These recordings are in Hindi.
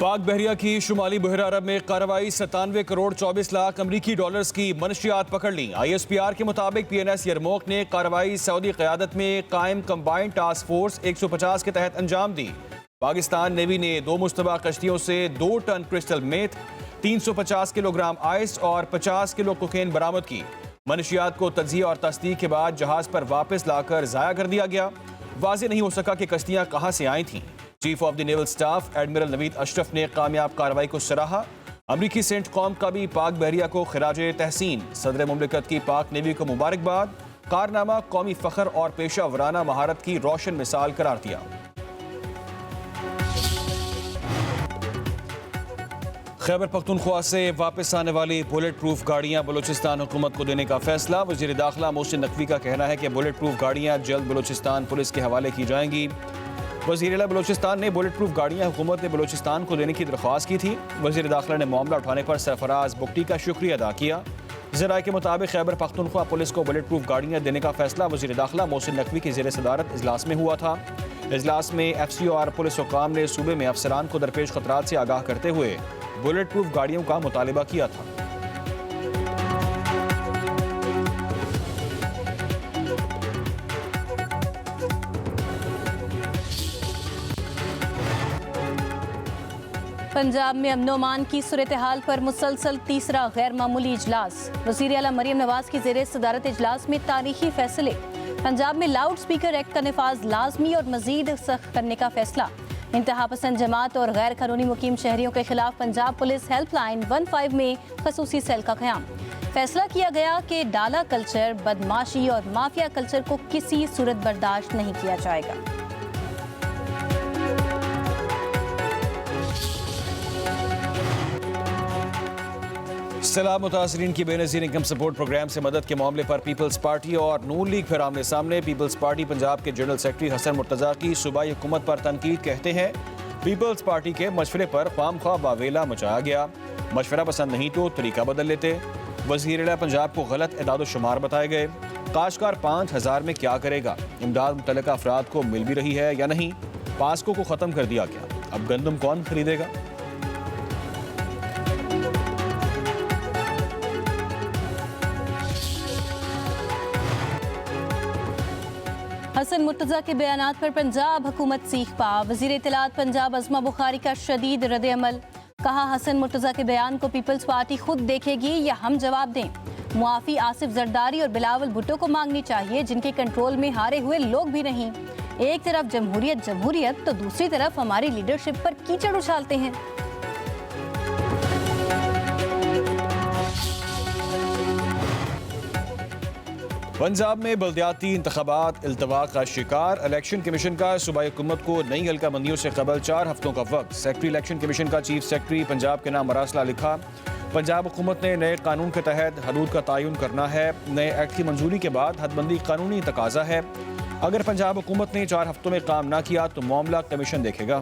पाक बहरिया की शुमाली बहरा अरब में कार्रवाई 97 करोड़ 24 लाख अमरीकी डॉलर्स की मनशियात पकड़ ली। ISPR के मुताबिक PNS यरमोक ने कार्रवाई सऊदी क़यादत में कायम कंबाइंड टास्क फोर्स 150 के तहत अंजाम दी। पाकिस्तान नेवी ने 2 मुश्तबा कश्तियों से 2 ton crystal meth, 350 kilogram ice और 50 किलो कोकेन बरामद की। मनशियात को तज्जिया और तस्दीक के बाद जहाज पर वापस लाकर ज़ाया कर दिया गया। वाज़ेह नहीं हो सका कि कश्तियाँ कहाँ से आई थीं। Chief of the naval staff admiral Naveed Ashraf ने कामयाब कार्रवाई को सराहा। अमरीकी सेंट कॉम का भी पाक बहरिया को खिराजे तहसीन। सदर मुमलिकत की पाक नेवी को मुबारकबाद। कारनामा कौमी फ़ख्र और पेशा वराना महारत की रोशन मिसाल करार दिया। खैबर पख्तूनख्वा से वापस आने वाली बुलेट प्रूफ गाड़ियां बलूचिस्तान हुकूमत को देने का फैसला। वज़ीर दाखिला मोहसिन नकवी का कहना है कि बुलेट प्रूफ गाड़ियां जल्द बलूचिस्तान पुलिस के हवाले की जाएंगी। वज़ीर बलूचिस्तान ने बुलेट प्रूफ गाड़ियां हुकूमत बलूचिस्तान को देने की दरख्वास्त की थी। वज़ीर दाखिला ने मामला उठाने पर सरफराज बुगटी का शुक्रिया अदा किया। ज़राए के मुताबिक खैबर पख्तूनख्वा पुलिस को बुलेट प्रूफ गाड़ियां देने का फैसला वज़ीर दाखिला मोहसिन नकवी की ज़ेर सदारत इजलास में हुआ था। इजलास में FCO और पुलिस हुक्काम ने सूबे में अफसरान को दरपेश खतरात से आगाह करते हुए बुलेट प्रूफ गाड़ियों का मुतालिबा किया था। पंजाब में अमन अमान की सूरत हाल पर मुसलसल तीसरा गैर मामूली इजलास। वज़ीर आला मरियम नवाज की ज़ेर सदारत इजलास में तारीखी फैसले। पंजाब में लाउड स्पीकर एक्ट का नफाज लाजमी और मजीद सख्त करने का फैसला। इंतहा पसंद जमात और गैर कानूनी मुकीम शहरियों के खिलाफ पंजाब पुलिस हेल्पलाइन 15 में खसूसी सेल का क़याम। फैसला किया गया कि डाला कल्चर, बदमाशी और माफिया कल्चर को किसी सूरत बर्दाश्त नहीं किया जाएगा। सैलाब मुतासरीन की बेनज़ीर इनकम सपोर्ट प्रोग्राम से मदद के मामले पर पीपल्स पार्टी और नून लीग फिर आमने सामने। पीपल्स पार्टी पंजाब के जनरल सेक्रेटरी हसन मुर्तज़ा की सूबाई हुकूमत पर तनकीद। कहते हैं पीपल्स पार्टी के मशवरे पर खामख्वाह वावेला मचाया गया। मशवरा पसंद नहीं तो तरीका बदल लेते। वज़ीर पंजाब को गलत एदाद शुमार बताए गए। काश्तकार 5000 में क्या करेगा? इमदाद मुतल्लिका अफराद को मिल भी रही है या नहीं? पास्को को ख़त्म कर दिया गया, अब गंदम कौन खरीदेगा? हसन मुर्तज़ा के बयानात पर पंजाब हुकूमत सीख पा। वज़ीर इत्तलात पंजाब अज़मा बुखारी का शदीद रद्द अमल। कहा हसन मुर्तज़ा के बयान को पीपल्स पार्टी खुद देखेगी या हम जवाब दें। मुआफ़ी आसिफ जरदारी और बिलावल भुट्टो को मांगनी चाहिए, जिनके कंट्रोल में हारे हुए लोग भी नहीं। एक तरफ जमहूरियत जमहूरियत तो दूसरी तरफ हमारी लीडरशिप पर कीचड़ उछालते हैं। पंजाब में बल्दियाती इंतखाबात इल्तवा का शिकार। इलेक्शन कमीशन का सूबाई हुकूमत को नई हल्काबंदियों से कबल 4 हफ्तों का वक्त। सेक्रेटरी इलेक्शन कमीशन का चीफ सेक्रेटरी पंजाब के नाम मरासला लिखा। पंजाब हुकूमत ने नए कानून के तहत हदूद का तयन करना है। नए एक्ट की मंजूरी के बाद हदबंदी कानूनी तकाजा है। अगर पंजाब हुकूमत ने 4 हफ्तों में काम ना किया तो मामला कमीशन देखेगा।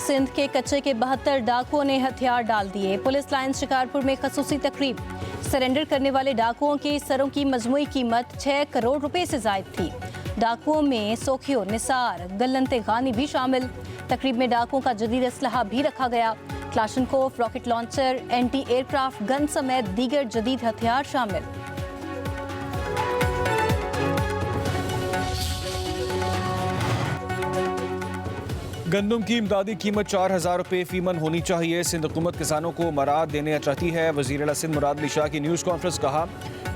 सिंध के कच्चे के 72 डाकुओं ने हथियार डाल दिए। पुलिस लाइन शिकारपुर में खसूसी तकरीब। सरेंडर करने वाले डाकुओं के सरों की मजमूई कीमत 6 करोड़ रुपए से जायद थी। डाकुओं में सोखियो, निसार, गल्लंते गानी भी शामिल। तकरीब में डाकुओं का जदीद असलहा भी रखा गया। Kalashnikov, rocket launcher, anti aircraft gun समेत दीगर जदीद हथियार शामिल। गंदम की इमदादी कीमत 4000 रुपये फी मन होनी चाहिए। सिंध हुकूमत किसानों को मराद देना चाहती है। वज़ीर आला सिंध मुराद अली शाह की न्यूज़ कॉन्फ्रेंस। कहा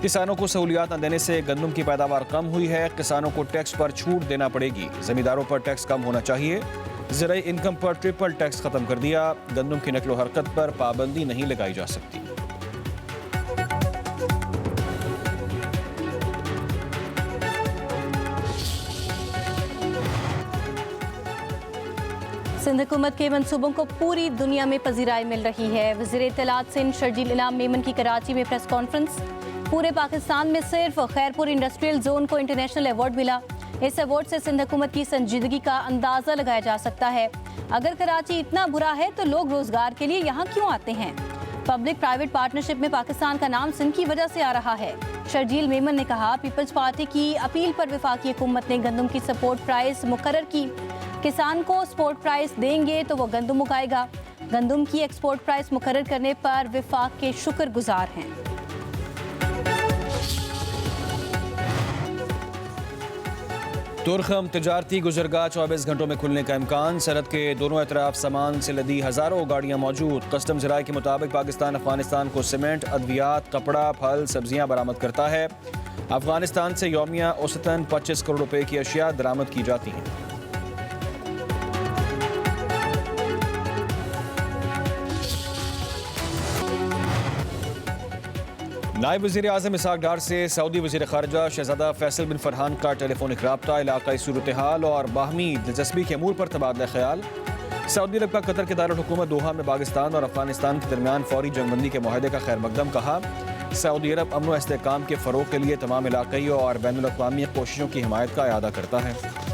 किसानों को सहूलियात न देने से गंदम की पैदावार कम हुई है। किसानों को टैक्स पर छूट देना पड़ेगी। ज़मींदारों पर टैक्स कम होना चाहिए। ज़राई इनकम पर ट्रिपल टैक्स ख़त्म कर दिया। गंदम की नकलो हरकत पर पाबंदी नहीं लगाई जा सकती। सिंध हुकूमत के मंसूबों को पूरी दुनिया में पजीराई मिल रही है। वज़ीर इत्तलात सिंध शर्जील इनाम मेमन की कराची में प्रेस कॉन्फ्रेंस। पूरे पाकिस्तान में सिर्फ खैरपुर इंडस्ट्रियल जोन को इंटरनेशनल अवार्ड मिला। इस अवार्ड से सिंध हुकूमत की संजीदगी का अंदाजा लगाया जा सकता है। अगर कराची इतना बुरा है तो लोग रोजगार के लिए यहाँ क्यों आते हैं? पब्लिक प्राइवेट पार्टनरशिप में पाकिस्तान का नाम सिंध की वजह से आ रहा है। शर्जील मेमन ने कहा, पीपल्स पार्टी की अपील पर वफाकी हुकूमत ने गंदम की सपोर्ट प्राइस मुकर्रर की। किसान को सपोर्ट प्राइस देंगे तो वो गंदम उगाएगा। गंदम की एक्सपोर्ट प्राइस मुकर्रर करने पर वफाक के शुक्रगुजार हैं। तुर्खम तिजारती गुजरगाह 24 घंटों में खुलने का इम्कान। सरहद के दोनों अतराफ सामान से लदी हज़ारों गाड़ियां मौजूद। कस्टम ज़राए के मुताबिक पाकिस्तान अफगानिस्तान को सीमेंट, अद्वियात, कपड़ा, फल, सब्जियां बरामद करता है। अफगानिस्तान से यौमिया औसतन 25 करोड़ रुपए की अशिया बरामद की जाती हैं। नायब वज़ीर आज़म इसहाक डार से सऊदी वज़ीर ख़ारजा शहज़ादा फैसल बिन फरहान का टेलीफोनिक रब्ता, इलाक़ाई सूरत हाल और बाहमी दिलचस्पी के अमूर पर तबादला ख्याल। सऊदी अरब का कतर के दारुल हुकूमत दोहा में पाकिस्तान और अफगानिस्तान के दरमियान फौरी जंगबंदी के माहदे का खैर मकदम। कहा, सऊदी अरब अमन व इस्तेहकाम के फ़रोग़ के लिए तमाम इलाक़ाई और बैनुल अक़वामी कोशिशों की हिमायत का इआदा करता है।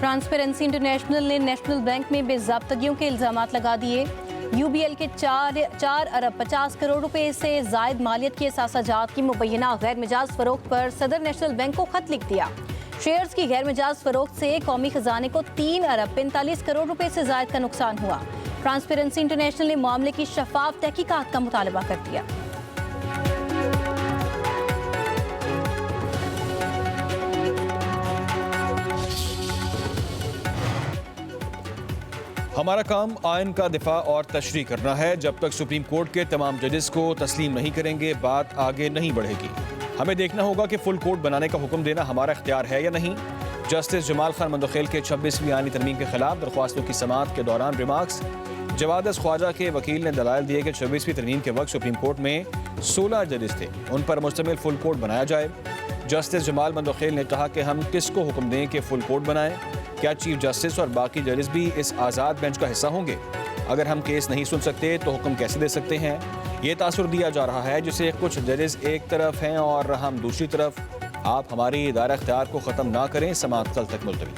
ट्रांसपेरेंसी इंटरनेशनल ने नेशनल बैंक में बेज़ाब्तगियों के इल्ज़ामात लगा दिए। यूबीएल के 4 अरब 50 करोड़ रुपए से जायद मालियत की असासाजात की मुबैना गैर मिजाज फरोख्त पर सदर नेशनल बैंक को खत लिख दिया। शेयर्स की गैर मिजाज फरोख्त से कौमी खजाने को 3 अरब 45 करोड़ रुपए से जायद का नुकसान हुआ। ट्रांसपेरेंसी इंटरनेशनल ने मामले की शफाफ तहकीकात का मुतालबा कर दिया। हमारा काम आइन का दिफा और तशरीह करना है। जब तक सुप्रीम कोर्ट के तमाम जजेस को तस्लीम नहीं करेंगे, बात आगे नहीं बढ़ेगी। हमें देखना होगा कि फुल कोर्ट बनाने का हुक्म देना हमारा इख्तियार है या नहीं। जस्टिस जमाल खान मंदखेल के 26वीं आईनी तरमीम के खिलाफ दरख्वास्तों की समाअत के दौरान रिमार्क्स। जवाद ख्वाजा के वकील ने दलाइल दिए कि 26वीं तरमीम के वक्त सुप्रीम कोर्ट में 16 जजेस थे, उन पर मुश्तमिल फुल कोर्ट बनाया जाए। जस्टिस जमाल मंदखेल ने कहा कि हम किसको हुक्म दें कि फुल कोर्ट बनाएं? क्या चीफ जस्टिस और बाकी जजेस भी इस आज़ाद बेंच का हिस्सा होंगे? अगर हम केस नहीं सुन सकते तो हुक्म कैसे दे सकते हैं? ये तासुर दिया जा रहा है जिसे कुछ जजेस एक तरफ हैं और हम दूसरी तरफ। आप हमारी दायरा इख्तियार को ख़त्म ना करें। समाअत कल तक मुलतवी।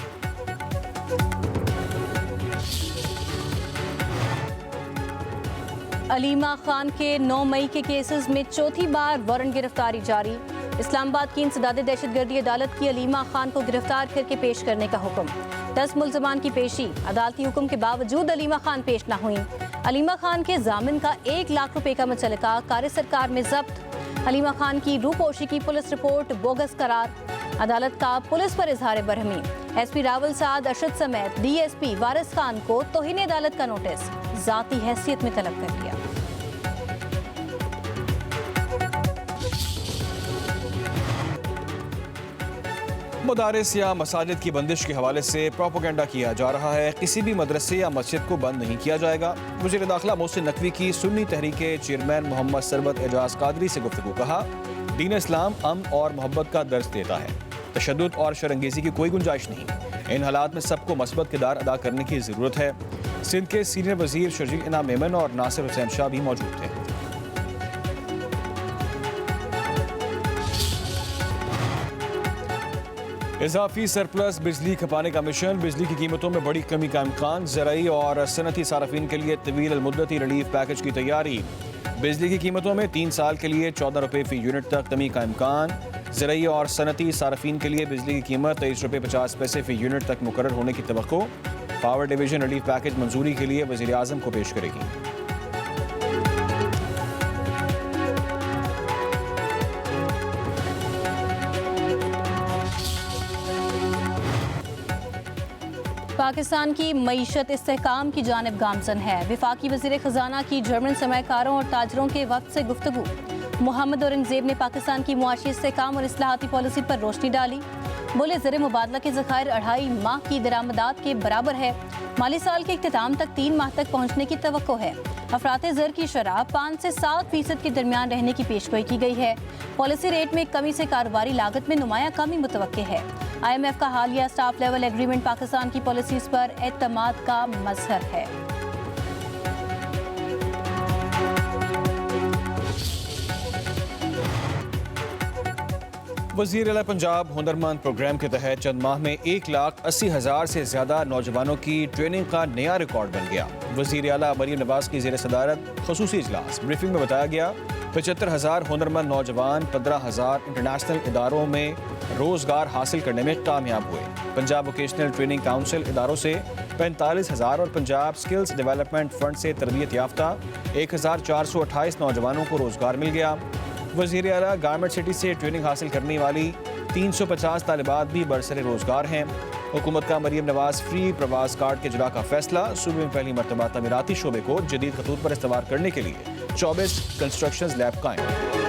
अलीमा खान के 9 मई के केसेस में चौथी बार वारंट गिरफ्तारी जारी। इस्लामाबाद की इंसदाद दहशतगर्दी अदालत की अलीमा खान को गिरफ्तार करके पेश करने का हुक्म। 10 मुल्ज़मान की पेशी। अदालती हुक्म के बावजूद अलीमा खान पेश न हुई। अलीमा खान के जामिन का 1 लाख रुपए का मुचलका कार्य सरकार में जब्त। अलीमा खान की रूपोशी की पुलिस रिपोर्ट बोगस करार। अदालत का पुलिस पर इजहार बरहमी। एसपी रावल साद अरशद समेत डीएसपी वारिस खान को तौहीन अदालत का नोटिस जाती हैसियत में तलब कर दिया। मदारिस या मसाजिद की बंदिश के हवाले से प्रोपोगेंडा किया जा रहा है। किसी भी मदरसे या मस्जिद को बंद नहीं किया जाएगा। वज़ीर दाखिला मोहसिन नकवी की सुन्नी तहरीक के चेयरमैन मोहम्मद सरबत एजाज कादरी से गुफ्तगू। कहा, दीन इस्लाम अमन और मोहब्बत का दर्ज देता है। तशद्दुद और शरंगेजी की कोई गुंजाइश नहीं। इन हालात में सबको मस्बत किरदार अदा करने की ज़रूरत है। सिंध के सीनियर वज़ीर शर्जील इनाम मेमन और नासिर हुसैन शाह भी मौजूद थे। इजाफी सरप्लस बिजली खपाने का मिशन। बिजली की कीमतों में बड़ी कमी का इम्कान। ज़राई और सनती सारफीन के लिए तवील मुद्दती रिलीफ पैकेज की तैयारी। बिजली की कीमतों में 3 साल के लिए 14 रुपये फी यूनिट तक कमी का इम्कान। ज़राई और सनती सारफीन के लिए बिजली की कीमत 23 रुपये 50 पैसे फी यूनिट तक मुकर्रर होने की तवक्को। पावर डिवीजन रिलीफ पैकेज मंजूरी के लिए वज़ीर आज़म को पेश करेगी। पाकिस्तान की मईशत इस्तेहकाम की जानिब गामजन है। वफाकी वज़ीर ख़जाना की जर्मन सरमायाकारों और ताजरों के वक्त से गुफ्तगू। मोहम्मद औरंगज़ेब ने पाकिस्तान की मुआशी इस्तेहकाम और इस्लाहाती पॉलिसी पर रोशनी डाली। बोले, ज़र मुबादला के ज़खायर 2.5 माह की दरामदात के बराबर है। माली साल के इख्तिताम तक 3 माह तक पहुँचने की तवक्को है। अफराते ज़र की शरह 5 से 7% के दरमियान रहने की पेशगोई की गई है। पॉलिसी रेट में कमी से कारोबारी लागत में नुमाया कमी मुतवक्के है। IMF का हालिया स्टाफ लेवल एग्रीमेंट पाकिस्तान की पॉलिसीज पर एतमाद का मजहर है। वज़ीर आला पंजाब हुनरमंद प्रोग्राम के तहत चंद माह में 1,80,000 से ज्यादा नौजवानों की ट्रेनिंग का नया रिकॉर्ड बन गया। वज़ीर आला मरीम नवाज की ज़ेर सदारत ख़ुसूसी इजलास। ब्रीफिंग में बताया गया 75,000 हुनरमंद नौजवान 15,000 इंटरनेशनल इदारों में रोजगार हासिल करने में कामयाब हुए। पंजाब वोकेशनल ट्रेनिंग काउंसिल इदारों से 45,000 और पंजाब स्किल्स डेवलपमेंट फंड से तरबियत याफ्ता 1,428 नौजवानों को रोजगार मिल गया। वज़ीर आला गारमेंट सिटी से ट्रेनिंग हासिल करने वाली 350 तालिबात भी बरसरे रोजगार हैं। हुकूमत का मरीम नवाज फ्री प्रवास कार्ड के इजरा का फैसला। सूबे में पहली मरतबा तमीराती शोबे को जदीद खतूत पर इस्तेमाल करने के लिए 24 कंस्ट्रक्शन लैब कायम।